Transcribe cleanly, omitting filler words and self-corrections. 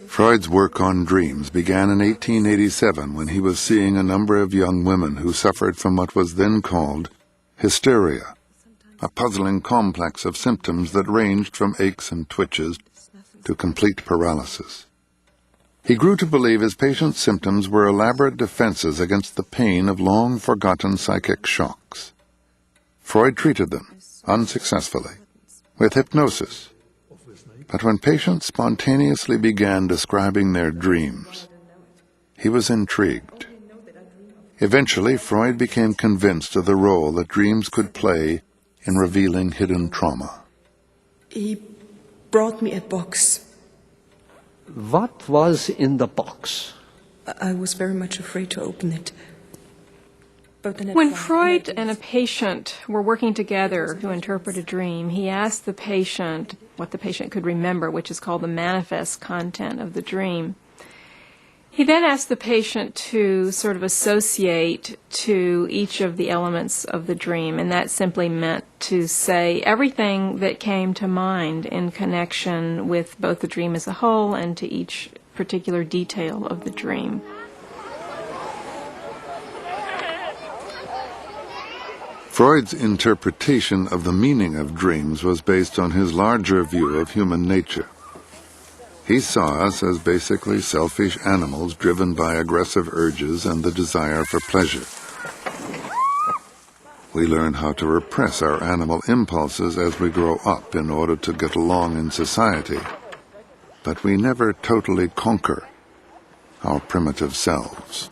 Freud's work on dreams began in 1887 when he was seeing a number of young women who suffered from what was then called hysteria, a puzzling complex of symptoms that ranged from aches and twitches to complete paralysis. He grew to believe his patients' symptoms were elaborate defenses against the pain of long-forgotten psychic shocks. Freud treated them, unsuccessfully, with hypnosis. But when patients spontaneously began describing their dreams, he was intrigued. Eventually, Freud became convinced of the role that dreams could play in revealing hidden trauma. He brought me a box. What was in the box? I was very much afraid to open it. When Freud and a patient were working together to interpret a dream, he asked the patient what the patient could remember, which is called the manifest content of the dream. He then asked the patient to sort of associate to each of the elements of the dream, and that simply meant to say everything that came to mind in connection with both the dream as a whole and to each particular detail of the dream. Freud's interpretation of the meaning of dreams was based on his larger view of human nature. He saw us as basically selfish animals driven by aggressive urges and the desire for pleasure. We learn how to repress our animal impulses as we grow up in order to get along in society, but we never totally conquer our primitive selves.